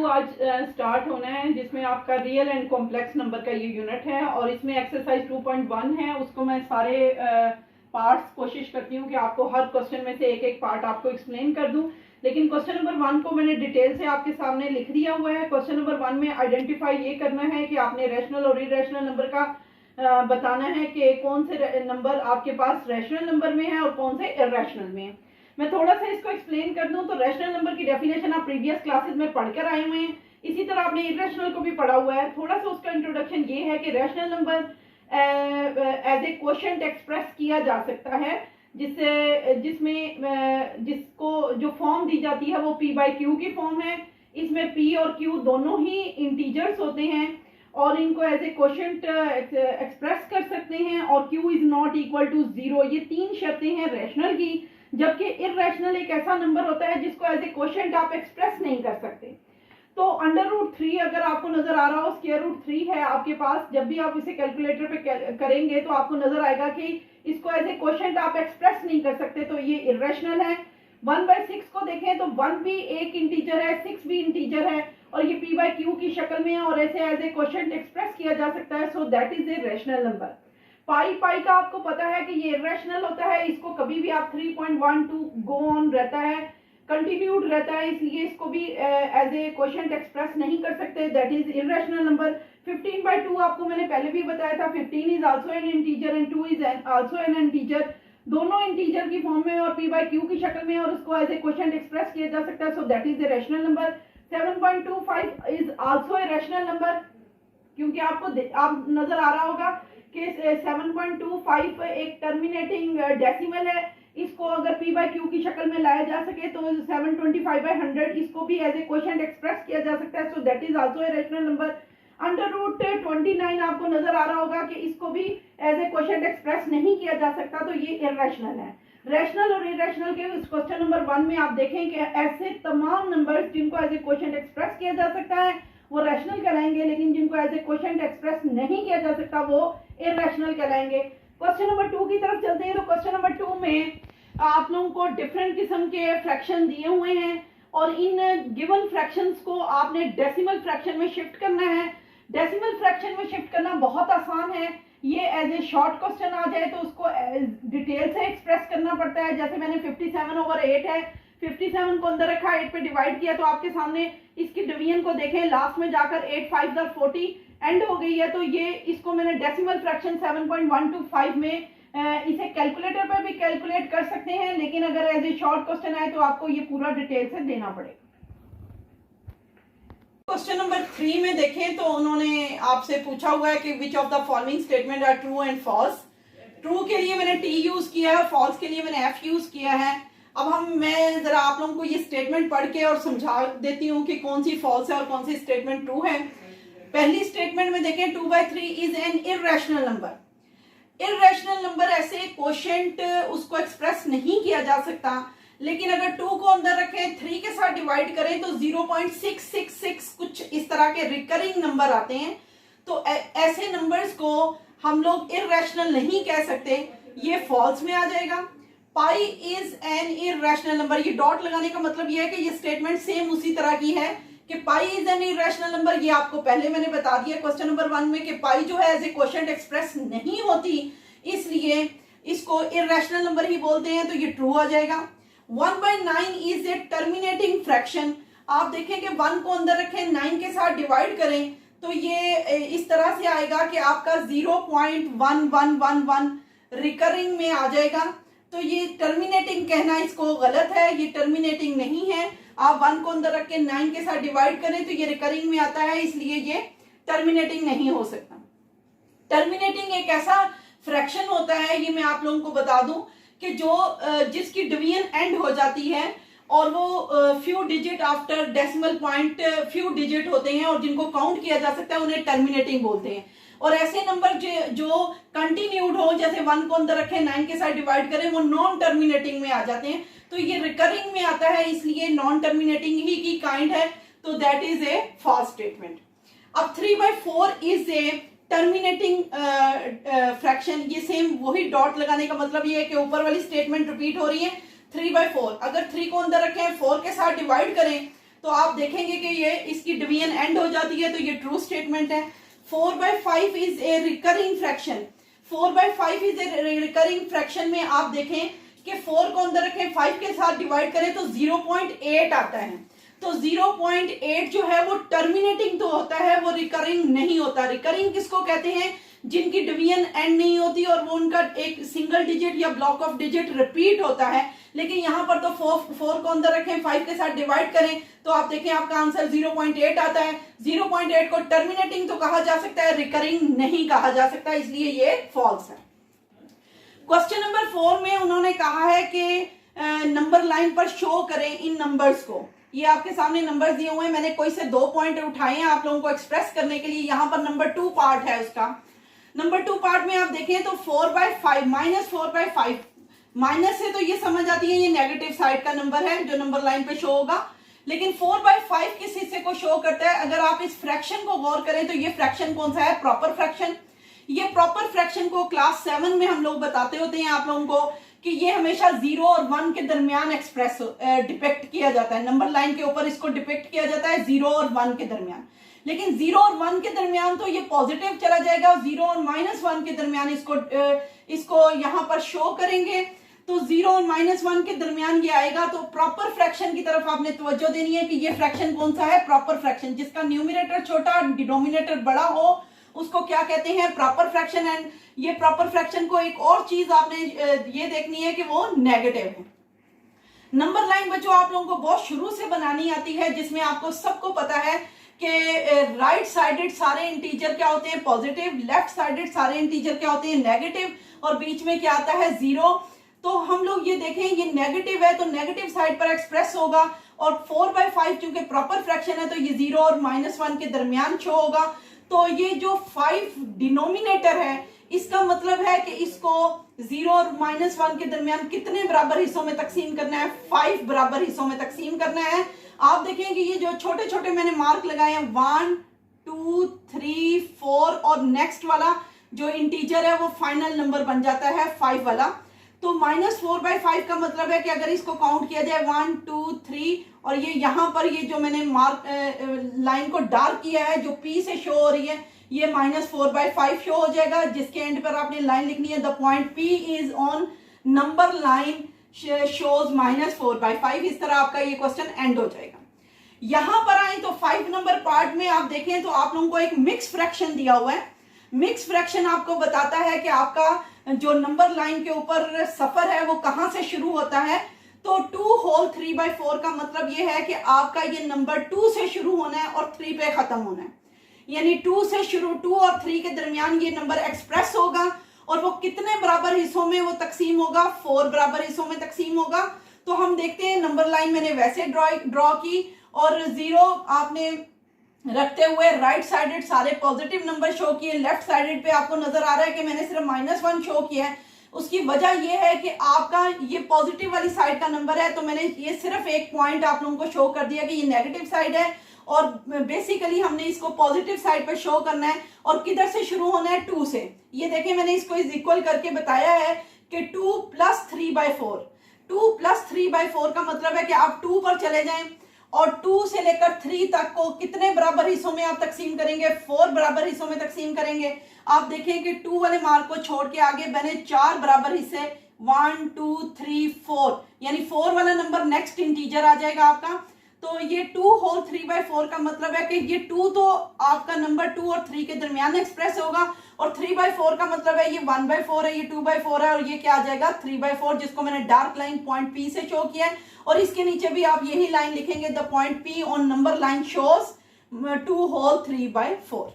आज स्टार्ट होना है, जिसमें आपका रियल एंड कॉम्प्लेक्स नंबर का ये यूनिट है और इसमें एक्सरसाइज 2.1 है। उसको मैं सारे पार्ट्स कोशिश करती हूँ कि आपको हर क्वेश्चन में से एक एक पार्ट आपको एक्सप्लेन कर दूं, लेकिन क्वेश्चन नंबर 1 को मैंने डिटेल से आपके सामने लिख दिया हुआ है। क्वेश्चन नंबर 1 में आइडेंटिफाई ये करना है कि आपने रैशनल और इरेशनल नंबर का बताना है कि कौन से नंबर आपके पास रैशनल नंबर में है और कौन से इरेशनल में है। मैं थोड़ा सा इसको एक्सप्लेन कर दूं तो रैशनल नंबर की डेफिनेशन आप प्रीवियस क्लासेस में पढ़कर आए हुए हैं, इसी तरह आपने इरेशनल को भी पढ़ा हुआ है। थोड़ा सा उसका इंट्रोडक्शन ये है कि rational number as a quotient express किया जा सकता है, जिसको जो फॉर्म दी जाती है वो p बाई क्यू की फॉर्म है। इसमें p और q दोनों ही इंटीजर्स होते हैं और इनको एज ए क्वोशिएंट एक्सप्रेस कर सकते हैं और q is not equal to 0। ये तीन शर्तें हैं रैशनल की, जबकि इरेशनल एक ऐसा नंबर होता है जिसको एज ए क्वोशिएंट आप एक्सप्रेस नहीं कर सकते। तो √3 अगर आपको नजर आ रहा हो, √3 है आपके पास, जब भी आप इसे कैलकुलेटर पे करेंगे तो आपको नजर आएगा कि इसको एज ए क्वोशिएंट आप एक्सप्रेस नहीं कर सकते, तो ये इरेशनल है। 1/6 को देखें तो 1 भी एक इंटीजर है, 6 भी इंटीजर है और ये p बाई क्यू की शक्ल में है और ऐसे एज ए क्वोशिएंट एक्सप्रेस किया जा सकता है। So that is a rational number. Pi का आपको पता है कि ये इरेशनल होता है, इसको कभी भी आप 3.12 गो ऑन रहता है, कंटिन्यूड रहता है, इसलिए इसको भी एज ए क्वोशिएंट एक्सप्रेस नहीं कर सकते, दैट इज इरेशनल नंबर। 15/2 आपको मैंने पहले भी बताया था, 15 is also an integer and 2 is also an integer, दोनों इंटीजर की फॉर्म में और p बाई क्यू की शक्ल में और उसको एज ए क्वोशिएंट एक्सप्रेस किया जा सकता है। So that is a rational number. 7.25 is also a rational number, क्योंकि आप नजर आ रहा होगा कि 7.25 एक टर्मिनेटिंग डेसिमल है, इसको अगर p बाई क्यू की शक्ल में लाया जा सके तो 725/100 इसको भी एज ए क्वोशिएंट एक्सप्रेस किया जा सकता है। So that is also a rational number. √29 आपको नजर आ रहा होगा कि इसको भी एज ए क्वोशिएंट एक्सप्रेस नहीं किया जा सकता, तो ये इरेशनल है। रैशनल और इरेशनल के इस क्वेश्चन नंबर 1 में आप देखें कि ऐसे तमाम नंबर्स जिनको एज ए क्वोशिएंट एक्सप्रेस किया जा सकता है वो रैशनल कहलाएंगे, लेकिन जिनको एज ए क्वोशिएंट एक्सप्रेस नहीं किया जा सकता वो इरेशनल कहलाएंगे। क्वेश्चन नंबर 2 की तरफ चलते हैं। तो क्वेश्चन नंबर 2 में आप लोगों को डिफरेंट किस्म के फ्रैक्शन दिए हुए हैं और इन गिवन फ्रैक्शंस को आपने डेसिमल फ्रैक्शन में शिफ्ट करना है। डेसिमल फ्रैक्शन में शिफ्ट करना बहुत आसान है, ये एज ए शॉर्ट क्वेश्चन आ जाए तो उसको डिटेल से एक्सप्रेस करना पड़ता है। जैसे मैंने 57/8 है, 57 को अंदर रखा, 8 पे डिवाइड किया, तो आपके सामने इसकी डिवीजन को देखें, लास्ट में जाकर 8 5 40 एंड हो गई है। तो ये इसको मैंने डेसिमल फ्रैक्शन 7.125 में इसे कैलकुलेटर पर भी कैलकुलेट कर सकते हैं, लेकिन अगर एज ए शॉर्ट क्वेश्चन आए तो आपको ये पूरा डिटेल से देना पड़ेगा। क्वेश्चन नंबर 3 में देखें तो उन्होंने आपसे पूछा हुआ है कि which of the following statement are true and false. True के लिए मैंने t यूज किया है, फॉल्स के लिए मैंने f यूज किया है। अब मैं जरा आप लोगों को ये स्टेटमेंट पढ़ के और समझा देती हूँ कि कौन सी फॉल्स है और कौन सी स्टेटमेंट ट्रू है। पहली स्टेटमेंट में देखें 2/3 is an irrational number. Irrational number ऐसे क्वोशिएंट उसको एक्सप्रेस नहीं किया जा सकता, लेकिन अगर 2 को अंदर रखें, 3 के साथ डिवाइड करें तो 0.666 कुछ इस तरह के रिकरिंग नंबर आते हैं। तो ऐसे नंबर्स को हम लोग इरेशनल नहीं कह सकते, ये फॉल्स में आ जाएगा। Pi is an irrational number, ये डॉट लगाने का मतलब ये है कि ये स्टेटमेंट सेम उसी तरह की है कि pi is an irrational number. ये आपको पहले मैंने बता दिया क्वेश्चन नंबर 1 में कि पाई जो है एज ए क्वोशिएंट एक्सप्रेस नहीं होती, इसलिए इसको इरेशनल नंबर ही बोलते हैं, तो ये ट्रू आ जाएगा। 1/9 इज ए टर्मिनेटिंग फ्रैक्शन। आप देखें कि 1 को अंदर रखें, 9 के साथ डिवाइड करें तो ये इस तरह से आएगा कि आपका 0.1111 रिकरिंग में आ जाएगा। तो ये टर्मिनेटिंग कहना इसको गलत है, ये टर्मिनेटिंग नहीं है। आप 1 को अंदर रख के 9 के साथ डिवाइड करें तो ये रिकरिंग में आता है, इसलिए ये टर्मिनेटिंग नहीं हो सकता। टर्मिनेटिंग एक ऐसा फ्रैक्शन होता है, ये मैं आप लोगों को बता दूं कि जो जिसकी डिवीजन एंड हो जाती है और वो few digit after decimal point few digit होते हैं और जिनको काउंट किया जा सकता है उन्हें टर्मिनेटिंग बोलते हैं। और ऐसे नंबर जो कंटिन्यूड हो, जैसे 1 को अंदर रखें, 9 के साथ डिवाइड करें, वो नॉन टर्मिनेटिंग में आ जाते हैं। तो ये रिकरिंग में आता है, इसलिए नॉन टर्मिनेटिंग ही की काइंड है, तो that is a false statement. अब 3/4 इज ए टर्मिनेटिंग फ्रैक्शन। ये सेम वही डॉट लगाने का मतलब ये है कि ऊपर वाली स्टेटमेंट रिपीट हो रही है। 3/4, अगर 3 को अंदर रखें, 4 के साथ डिवाइड करें तो आप देखेंगे कि ये इसकी डिवीजन एंड हो जाती है, तो ये ट्रू स्टेटमेंट है। 4/5 is a recurring fraction. 4/5 is a recurring fraction में आप देखें कि 4 को अंदर रखें, 5 के साथ डिवाइड करें तो 0.8 आता है। तो 0.8 जो है वो टर्मिनेटिंग तो होता है, वो रिकरिंग नहीं होता। रिकरिंग किसको कहते हैं? जिनकी डिवीजन एंड नहीं होती और वो उनका एक सिंगल डिजिट या ब्लॉक ऑफ डिजिट रिपीट होता है। लेकिन यहाँ पर तो 4 को अंदर रखें, 5 के साथ डिवाइड करें तो आप देखें आपका आंसर 0.8 आता है। 0.8 को टर्मिनेटिंग तो कहा जा सकता है, रिकरिंग नहीं कहा जा सकता, इसलिए ये फॉल्स है। क्वेश्चन नंबर 4 में उन्होंने कहा है कि नंबर लाइन पर शो करें इन नंबर्स को। ये आपके सामने नंबर्स दिए हुए हैं, मैंने कोई से 2 पॉइंट उठाए हैं आप लोगों को एक्सप्रेस करने के लिए। यहाँ पर नंबर 2 पार्ट है उसका। नंबर 2 पार्ट में आप देखें तो 4/5 -4/5 माइनस है तो ये समझ आती है ये नेगेटिव साइड का नंबर है जो नंबर लाइन पे शो होगा। लेकिन 4/5 किस हिस्से को शो करता है? अगर आप इस फ्रैक्शन को गौर करें तो ये फ्रैक्शन कौन सा है? Proper fraction. ये प्रॉपर फ्रैक्शन को क्लास 7 में हम लोग बताते होते हैं आप लोगों को कि ये हमेशा 0 और 1 के दरमियान एक्सप्रेस डिपेक्ट किया जाता है। नंबर लाइन के ऊपर इसको डिपेक्ट किया जाता है 0 और 1 के दरमियान। लेकिन 0 और 1 के दरमियान तो ये पॉजिटिव चला जाएगा, 0 और -1 के दरमियान इसको यहां पर शो करेंगे तो 0 और -1 के दरमियान ये आएगा। तो प्रॉपर फ्रैक्शन की तरफ आपने तवज्जो देनी है कि ये फ्रैक्शन कौन सा है? Proper fraction. जिसका न्यूमरेटर छोटा डिनोमिनेटर बड़ा हो उसको क्या कहते हैं? Proper fraction. एंड ये प्रॉपर फ्रैक्शन को एक और चीज आपने ये देखनी है कि वो नेगेटिव है। नंबर लाइन बच्चों आप लोगों को बहुत शुरू से बनानी आती है, जिसमें आपको सबको पता है कि राइट साइडेड सारे इंटीजर क्या होते हैं? पॉजिटिव। लेफ्ट साइडेड सारे इंटीजर क्या होते हैं? नेगेटिव। और बीच में क्या आता है? 0। तो हम लोग ये देखें ये नेगेटिव है तो नेगेटिव साइड पर एक्सप्रेस होगा। और 4/5 चूंकि प्रॉपर फ्रैक्शन है तो ये 0 और -1 के दरमियान शो होगा। तो ये जो 5 डिनोमिनेटर है इसका मतलब है कि इसको 0 और -1 के दरमियान कितने बराबर हिस्सों में तकसीम करना है? 5 बराबर हिस्सों में तकसीम करना है। आप देखें कि ये जो छोटे छोटे मैंने मार्क लगाए हैं 1 2 3 4 और नेक्स्ट वाला जो इंटीजर है वो फाइनल नंबर बन जाता है 5 वाला। तो -4/5 का मतलब है कि अगर इसको काउंट किया जाए 1 2 3 और ये यहाँ पर ये जो मैंने मार्क लाइन को डार्क किया है जो P से शो हो रही है ये -4/5 शो हो जाएगा, जिसके एंड पर आपने लाइन लिखनी है the point P is on number line shows -4/5। इस तरह आपका ये क्वेश्चन एंड हो जाएगा। यहां पर आए तो 5 नंबर पार्ट में आप देखें तो आप लोगों को एक मिक्स फ्रैक्शन दिया हुआ है। मिक्स फ्रैक्शन आपको बताता है कि आपका जो नंबर लाइन के ऊपर सफर है वो कहां से शुरू होता है। तो 2 होल 3/4 का मतलब ये है कि आपका ये नंबर 2 से शुरू होना है और 3 पे खत्म होना है। यानी 2 से शुरू 2 और 3 के दरमियान ये नंबर एक्सप्रेस होगा और वो कितने बराबर हिस्सों में वो तकसीम होगा? 4 बराबर हिस्सों में तकसीम होगा। तो हम देखते हैं नंबर लाइन मैंने वैसे ड्रॉ की और 0 आपने रखते हुए राइट साइडेड सारे पॉजिटिव नंबर शो किए। लेफ्ट साइडेड पे आपको नजर आ रहा है कि मैंने सिर्फ -1 शो किया है। उसकी वजह यह है कि आपका ये पॉजिटिव वाली साइड का नंबर है तो मैंने ये सिर्फ एक पॉइंट आप लोगों को शो कर दिया कि ये नेगेटिव साइड है और बेसिकली हमने इसको पॉजिटिव साइड पर शो करना है। और किधर से शुरू होना है? 2 से। ये देखें मैंने इसको इज इक्वल करके बताया है कि 2 + 3/4। 2 + 3/4 का मतलब है कि आप 2 पर चले जाएं और 2 से लेकर 3 तक को कितने बराबर हिस्सों में आप तकसीम करेंगे? 4 बराबर हिस्सों में तकसीम करेंगे। आप देखें कि 2 वाले मार्क को छोड़ के आगे मैंने 4 बराबर हिस्से 1 2 3 4 यानी 4 वाला नंबर नेक्स्ट इंटीजर आ जाएगा आपका। तो ये 2 होल 3/4 का मतलब है कि ये 2 तो आपका नंबर 2 और 3 के दरमियान एक्सप्रेस होगा और 3/4 का मतलब है ये 1/4 है, ये 2/4 है और ये क्या आ जाएगा? 3/4, जिसको मैंने डार्क लाइन पॉइंट P से शो किया है। और इसके नीचे भी आप यही लाइन लिखेंगे the point P on number line shows 2 whole 3/4।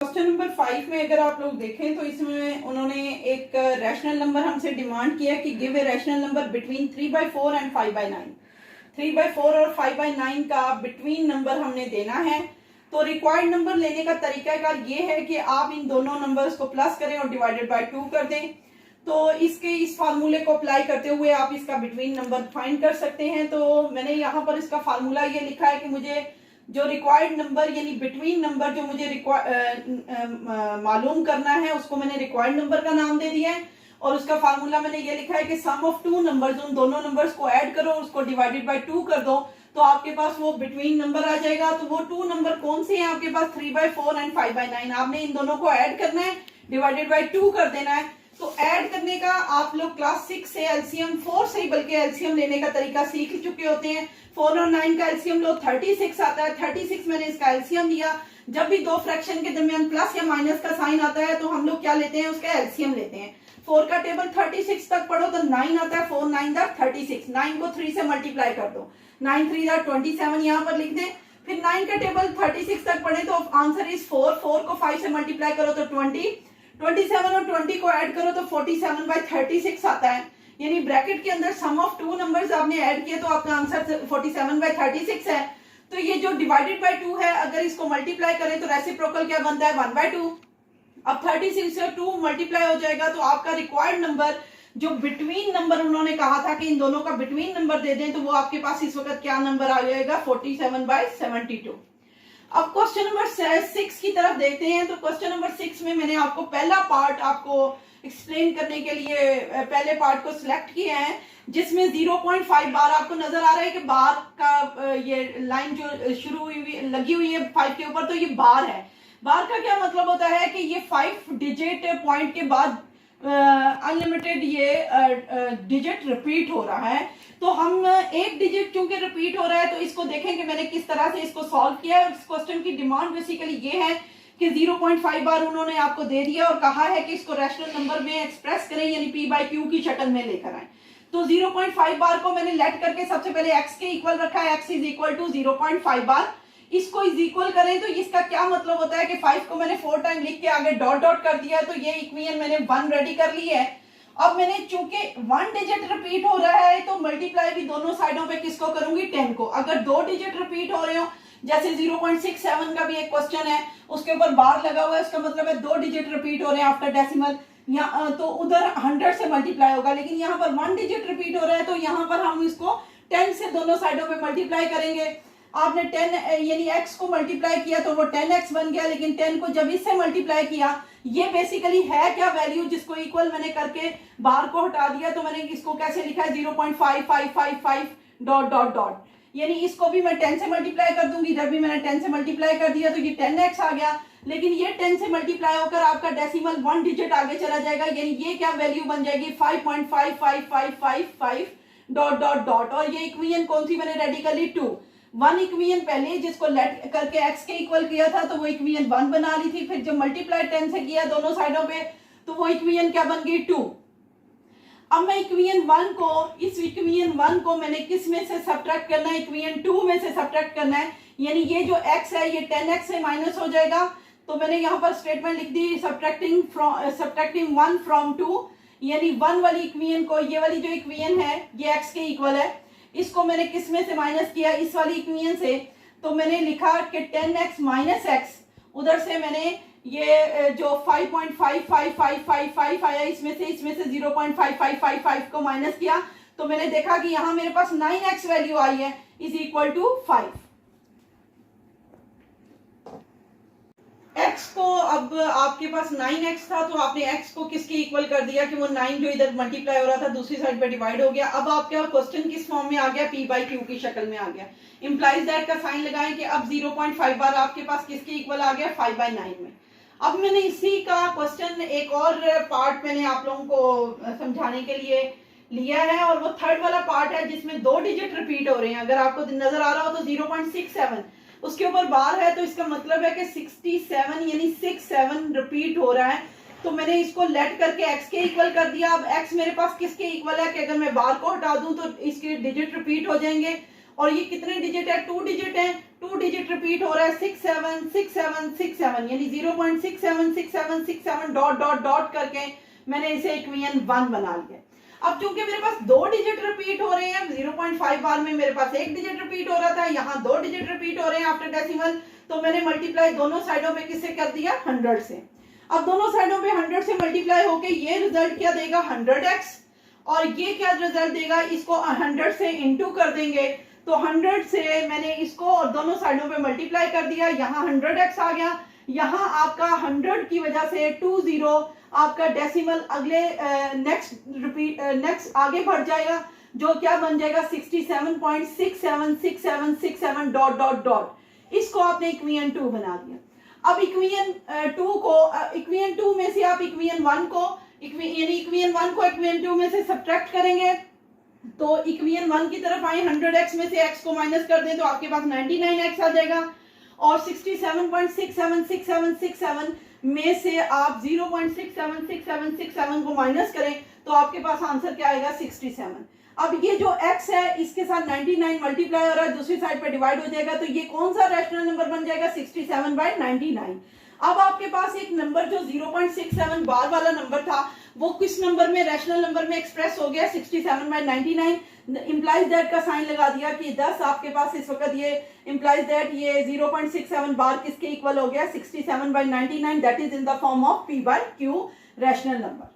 Question number 5 में अगर आप लोग देखें तो इसमें उन्होंने एक रैशनल नंबर हमसे डिमांड किया कि give a rational number between 3/4 and 5/9। 3/4 और 5/9 का बिटवीन नंबर हमने देना है। तो रिक्वायर्ड नंबर लेने का तरीकाकार ये है कि आप इन दोनों नंबर्स को प्लस करें और डिवाइडेड बाय 2 कर दें। तो इस फार्मूले को अप्लाई करते हुए आप इसका बिटवीन नंबर फाइंड कर सकते हैं। तो मैंने यहाँ पर इसका फार्मूला ये लिखा है कि मुझे जो रिक्वायर्ड नंबर यानी बिटवीन नंबर जो मुझे मालूम करना है उसको मैंने रिक्वायर्ड नंबर का नाम दे दिया है। और उसका फार्मूला मैंने ये लिखा है कि सम ऑफ टू नंबर्स, उन दोनों नंबर्स को ऐड करो, उसको डिवाइडेड बाय 2 कर दो, तो आपके पास वो बिटवीन नंबर आ जाएगा। तो वो 2 नंबर कौन से हैं आपके पास? 3/4 एंड 5/9। आपने इन दोनों को ऐड करना है, डिवाइडेड बाय 2 कर देना है। तो ऐड करने का आप लोग क्लास 6 से एलसीएम 4 से ही बल्कि एलसीएम लेने का तरीका सीख चुके होते हैं। 4 और 9 का एलसीएम लो 36 आता है, 36 मैंने इसका एलसीएम लिया। जब भी दो फ्रैक्शन के दरमियान प्लस या माइनस का साइन आता है तो हम लोग क्या लेते हैं? उसका एलसीएम लेते हैं। 4 का टेबल 36 तक पढ़ो तो 9 आता है, 4 9 36, 9 को 3 से मल्टीप्लाई कर दो, 9 3 27 यहाँ पर लिख दें। फिर 9 का टेबल 36 तक पढ़े तो आंसर इज 4, 4 को 5 से मल्टीप्लाई करो तो 20, 27 और 20 को ऐड करो तो 47/36 आता है। यानी ब्रैकेट के अंदर सम ऑफ टू नंबर्स आपने ऐड किए तो आपका आंसर 47/36 है। तो ये जो डिवाइडेड बाय 2 है, अगर इसको मल्टीप्लाई करें तो रेसिप्रोकल क्या बनता है? 1/2। अब 36 से 2 मल्टीप्लाई हो जाएगा तो आपका रिक्वायर्ड नंबर, जो बिटवीन नंबर उन्होंने कहा था कि इन दोनों का बिटवीन नंबर दे दें, तो वो आपके पास इस वक्त क्या नंबर आ जाएगा? 47/72। अब क्वेश्चन नंबर 6 की तरफ देखते हैं। तो क्वेश्चन नंबर 6 में मैंने आपको पहला पार्ट आपको एक्सप्लेन करने के लिए पहले पार्ट को सिलेक्ट किया है, जिसमें 0.5 बार आपको नजर आ रहा है कि बार का ये लाइन जो शुरू हुई लगी हुई है 5 के ऊपर, तो ये बार है। बार का क्या मतलब होता है कि ये 5 डिजिट पॉइंट के बाद अनलिमिटेड ये डिजिट रिपीट हो रहा है। तो हम एक डिजिट चूंकि रिपीट हो रहा है तो इसको देखें कि मैंने किस तरह से इसको सॉल्व किया है। इस क्वेश्चन की डिमांड बेसिकली ये है कि 0.5 बार उन्होंने आपको दे दिया और कहा है कि इसको रैशनल नंबर में एक्सप्रेस करें, यानी p/q की शक्ल में लेकर आए। तो 0.5 बार को मैंने लेट करके सबसे पहले x के इक्वल रखा है, x इज इक्वल टू 0.5 बार। इसको इज इक्वल करें तो इसका क्या मतलब होता है कि 5 को मैंने 4 टाइम लिख के आगे डॉट डॉट कर दिया, तो ये इक्वेशन मैंने 1 रेडी कर ली है। अब मैंने चूंकि 1 डिजिट रिपीट हो रहा है तो मल्टीप्लाई भी दोनों साइडों पे किसको करूंगी? 10 को। अगर 2 डिजिट रिपीट हो रहे हो, जैसे 0.67 का भी एक क्वेश्चन है, उसके ऊपर बार लगा हुआ है, उसका मतलब है 2 डिजिट रिपीट हो रहे हैं आफ्टर डेसिमल, तो उधर 100 से मल्टीप्लाई होगा। लेकिन यहाँ पर 1 डिजिट रिपीट हो रहा है तो यहाँ पर हम इसको 10 से दोनों साइडों पे मल्टीप्लाई करेंगे। आपने 10 यानी x को मल्टीप्लाई किया तो वो 10x बन गया, लेकिन 10 को जब इससे मल्टीप्लाई किया, ये बेसिकली है क्या वैल्यू जिसको इक्वल मैंने करके बार को हटा दिया, तो मैंने इसको कैसे लिखा है? 0.5555 डॉट डॉट डॉट, यानी इसको भी मैं 10 से मल्टीप्लाई कर दूंगी। जब भी मैंने 10 से मल्टीप्लाई कर दिया तो ये 10x आ गया, लेकिन ये 10 से मल्टीप्लाई होकर आपका डेसिमल 1 डिजिट आगे चला जाएगा, यानी ये क्या वैल्यू बन जाएगी? 5.55555 डॉट डॉट डॉट। और ये इक्वेशन कौन सी मैंने रेडी कर ली? 2। 1 इक्वेशन पहले जिसको लेट करके x के इक्वल किया था तो वो इक्वेशन 1 बना ली थी। फिर जब मल्टीप्लाई 10 से किया दोनों साइडों पे तो वो इक्वेशन क्या बन गई? 2। अब मैं इक्वेशन 1 को, इस इक्वेशन 1 को मैंने किस में से सब्ट्रैक्ट करना है? इक्वेशन 2 में से सब्ट्रैक्ट करना है, यानी ये जो x है ये 10x से माइनस हो जाएगा। तो मैंने यहाँ पर स्टेटमेंट लिख दी सब्ट्रैक्टिंग 1 फ्रॉम 2, यानी 1 वाली इक्वेशन को, ये वाली जो इक्वेशन है ये x के इक्वल है, इसको मैंने किस में से माइनस किया? इस वाली इक्वेशन से। तो मैंने लिखा कि 10x माइनस x, उधर से मैंने ये जो 5.55555 आया इसमें से 0.5555 को माइनस किया, तो मैंने देखा कि यहाँ मेरे पास 9x वैल्यू आई है, इज इक्वल टू 5। x को अब आपके पास 9x था तो आपने x को किसके इक्वल कर दिया कि वो 9 जो इधर मल्टीप्लाई हो रहा था दूसरी साइड पे डिवाइड हो गया। अब आपका क्वेश्चन किस फॉर्म में आ गया? p/q की शक्ल में आ गया। इंप्लाइज दैट का साइन लगाएं कि अब 0.5 बार आपके पास किसके इक्वल आ गया? 5/9 में। अब मैंने इसी का क्वेश्चन एक और पार्ट मैंने आप लोगों को समझाने के लिए लिया है, और वो थर्ड वाला पार्ट है जिसमें 2 डिजिट रिपीट हो रहे हैं। अगर आपको नजर आ रहा हो तो 0.67 उसके ऊपर बार है, तो इसका मतलब है कि 67 यानी 67 रिपीट हो रहा है। तो मैंने इसको लेट करके x के इक्वल कर दिया। अब x मेरे पास किसके इक्वल है कि अगर मैं बार को हटा दूं तो इसके डिजिट रिपीट हो जाएंगे, और ये कितने डिजिट है? 2 डिजिट है। 2 डिजिट रिपीट हो रहा है 67 67 67, यानी 0.676767 डॉट डॉट डॉट करके मैंने इसे इक्वेशन 1 बना लिया। अब चूंकि मेरे पास 2 डिजिट रिपीट हो रहे हैं, 0.5 बार में मेरे पास 1 डिजिट रिपीट हो रहा था, यहाँ 2 डिजिट रिपीट हो रहे हैं आफ्टर डेसिमल, तो मैंने मल्टीप्लाई दोनों साइडों पे किससे कर दिया? 100 से। अब दोनों साइडों पे 100 से मल्टीप्लाई होके ये रिजल्ट क्या देगा? 100x, और ये क्या रिजल्ट देगा? इसको 100 से इंटू कर देंगे, तो 100 से मैंने इसको और दोनों साइडों पे मल्टीप्लाई कर दिया, यहाँ 100x आ गया, यहाँ आपका 100 की वजह से 20 आपका डेसिमल अगले नेक्स्ट आगे बढ़ जाएगा, जो क्या बन जाएगा 67.676767 डॉट डॉट डॉट। इसको आपने इक्वियन 2 बना दिया। अब इक्वियन 2 को इक्वियन 2 में से आप इक्वियन 1 को इक्वियन 1 को इक्वियन 2 में से सब्ट्रैक्ट करेंगे, तो इक्वियन 1 की तरफ आए, 100x में से x को माइनस कर दें तो आपके पास 99x आ जाएगा, और 67.676767 में से आप 0.676767 को माइनस करें तो आपके पास आंसर क्या आएगा 67। अब ये जो x है इसके साथ 99 मल्टीप्लाई हो रहा है, दूसरी साइड पे डिवाइड हो जाएगा, तो ये कौन सा रैशनल नंबर बन जाएगा 67/99। अब आपके पास एक नंबर जो 0.67 बार वाला नंबर था वो किस नंबर में, रैशनल नंबर में एक्सप्रेस हो गया 67/99। इंप्लाइज दैट का साइन लगा दिया कि 10 आपके पास इस वक्त ये इंप्लाइज दैट ये 0.67 बार किसके इक्वल हो गया 67/99, that is in the form of p/q rational number.